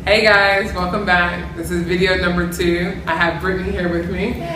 Hey guys, welcome back. This is video number 2. I have Brittany here with me.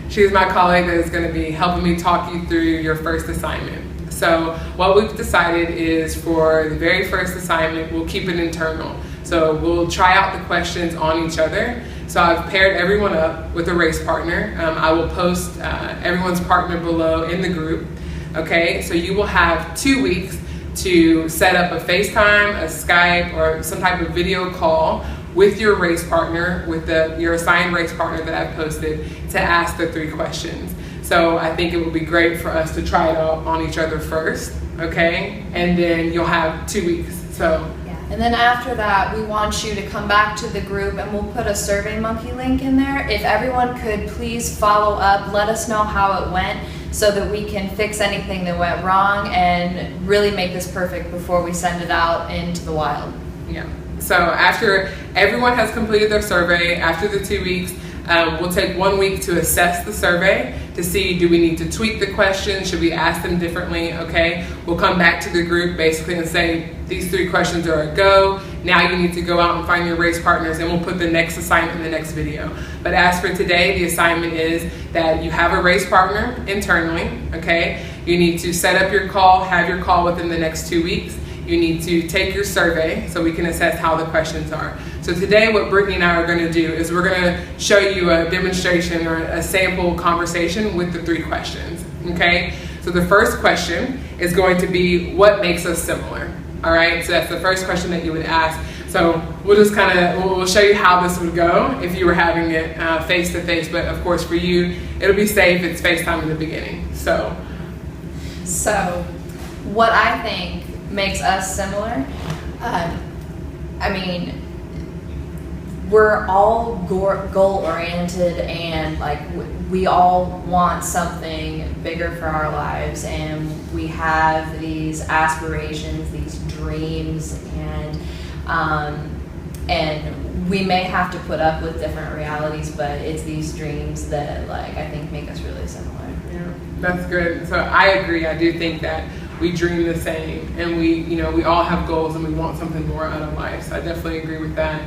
She's my colleague that is going to be helping me talk you through your first assignment. So what we've decided is for the very first assignment, we'll keep it internal. So we'll try out the questions on each other. So I've paired everyone up with a race partner. I will post everyone's partner below in the group. Okay, so you will have 2 weeks to set up a FaceTime, a Skype, or some type of video call with your race partner, with your assigned race partner that I've posted, to ask the 3 questions. So I think it would be great for us to try it out on each other first, okay? And then you'll have 2 weeks. And then after that, we want you to come back to the group and we'll put a SurveyMonkey link in there. If everyone could please follow up, let us know how it went so that we can fix anything that went wrong and really make this perfect before we send it out into the wild. Yeah. So after everyone has completed their survey, after the 2 weeks, we'll take 1 week to assess the survey to see, do we need to tweak the questions? Should we ask them differently? Okay. We'll come back to the group basically and say, these 3 questions are a go. Now you need to go out and find your race partners, and we'll put the next assignment in the next video. But as for today, the assignment is that you have a race partner internally, okay? You need to set up your call, have your call within the next 2 weeks. You need to take your survey so we can assess how the questions are. So today what Brittany and I are going to do is we're going to show you a demonstration or a sample conversation with the 3 questions, okay? So the first question is going to be, what makes us similar? All right, so that's the first question that you would ask. So we'll just we'll show you how this would go if you were having it face to face, but of course for you, it'll be safe, it's FaceTime in the beginning. So what I think makes us similar, we're all goal-oriented and we all want something bigger for our lives, and we have these aspirations, these dreams, and we may have to put up with different realities, but it's these dreams that I think make us really similar. Yeah, that's good. So I agree. I do think that we dream the same, and we all have goals and we want something more out of life. So I definitely agree with that.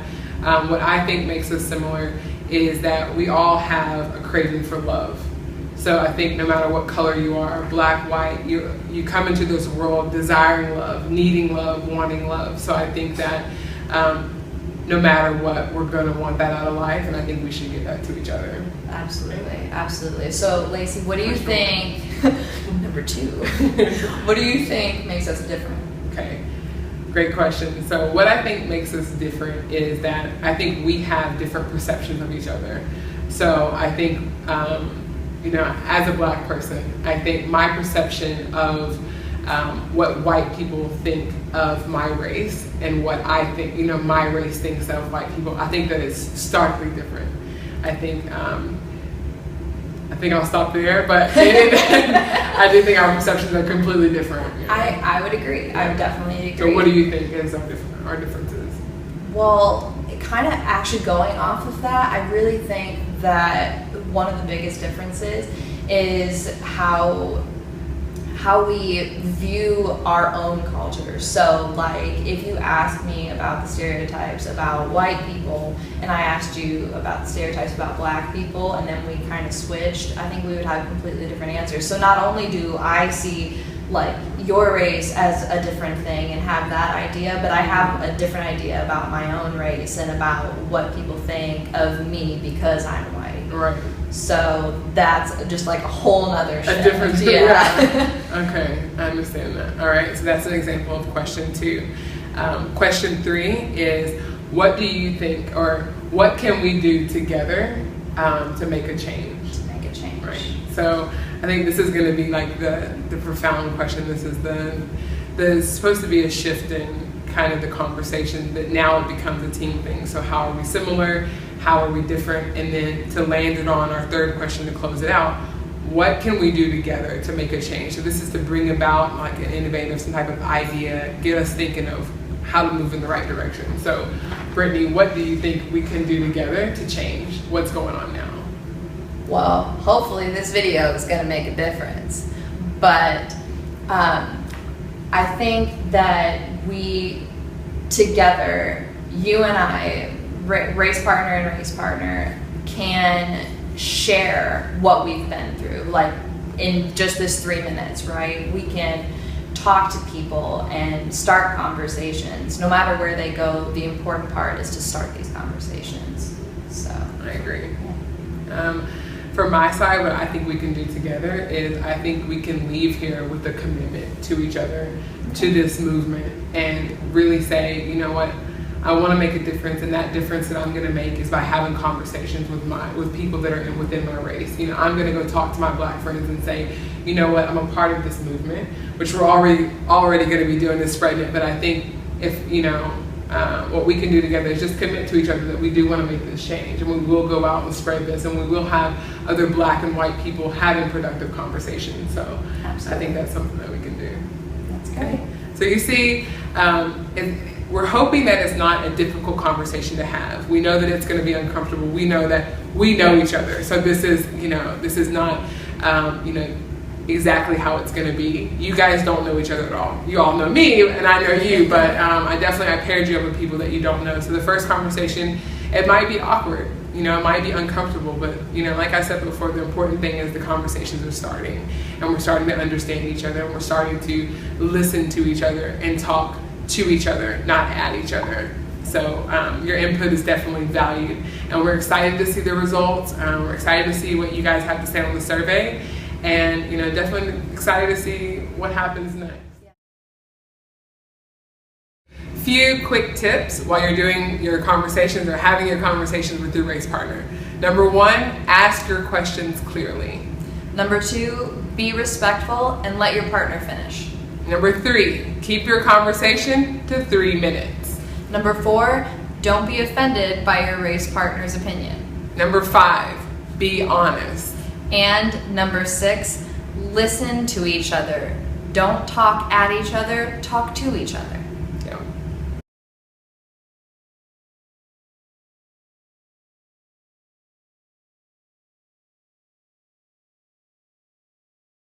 What I think makes us similar is that we all have a craving for love. So I think no matter what color you are, black, white, you come into this world desiring love, needing love, wanting love. So I think that no matter what, we're going to want that out of life, and I think we should give that to each other. Absolutely, absolutely. So Lacey, what do you think, number 2, what do you think makes us different? Okay. Great question. So what I think makes us different is that I think we have different perceptions of each other. So I think, as a black person, I think my perception of what white people think of my race and what I think, my race thinks of white people, I think that it's starkly different. I think I'll stop there, but I do think our perceptions are completely different. I would agree. I would definitely agree. So what do you think is our differences? Well, kind of actually going off of that, I really think that one of the biggest differences is how we view our own culture. So if you asked me about the stereotypes about white people and I asked you about the stereotypes about black people, and then we kind of switched, I think we would have completely different answers. So not only do I see your race as a different thing and have that idea, but I have a different idea about my own race and about what people think of me because I'm white. Right. So that's just a whole nother shift. A different, yeah. Okay, I understand that. All right, so that's an example of question 2. Question 3 is, what do you think, or what can we do together to make a change? To make a change. Right. So I think this is going to be the profound question. This is there's supposed to be a shift in kind of the conversation that now it becomes a team thing. So how are we similar? How are we different? And then to land it on our 3rd question to close it out, what can we do together to make a change? So this is to bring about an innovative, some type of idea, get us thinking of how to move in the right direction. So Brittany, what do you think we can do together to change what's going on now? Well, hopefully this video is going to make a difference. But I think that we together, you and I, race partner and race partner can share what we've been through, like in just this 3 minutes, right? We can talk to people and start conversations. No matter where they go, the important part is to start these conversations. So I agree. From my side, what I think we can do together is I think we can leave here with a commitment to each other, to this movement, and really say, you know what, I want to make a difference, and that difference that I'm going to make is by having conversations with people that are within my race. You know, I'm going to go talk to my Black friends and say, you know what, I'm a part of this movement, which we're already going to be doing this spreading it. But I think if, you know, what we can do together is just commit to each other that we do want to make this change, and we will go out and spread this, and we will have other Black and white people having productive conversations. So absolutely. I think that's something that we can do. That's great. So you see, we're hoping that it's not a difficult conversation to have. We know that it's going to be uncomfortable. We know that we know each other. So this is, you know, this is not, you know, exactly how it's going to be. You guys don't know each other at all. You all know me, and I know you, but I paired you up with people that you don't know. So the first conversation, it might be awkward. You know, it might be uncomfortable, but, you know, like I said before, the important thing is the conversations are starting, and we're starting to understand each other, and we're starting to listen to each other and talk to each other, not at each other. So your input is definitely valued, and we're excited to see the results. We're excited to see what you guys have to say on the survey, and, you know, definitely excited to see what happens next. Few quick tips while you're doing your conversations or having your conversations with your race partner. Number 1, ask your questions clearly. Number 2, be respectful and let your partner finish. Number 3, keep your conversation to 3 minutes. Number 4, don't be offended by your race partner's opinion. Number 5, be honest. And number 6, listen to each other. Don't talk at each other, talk to each other.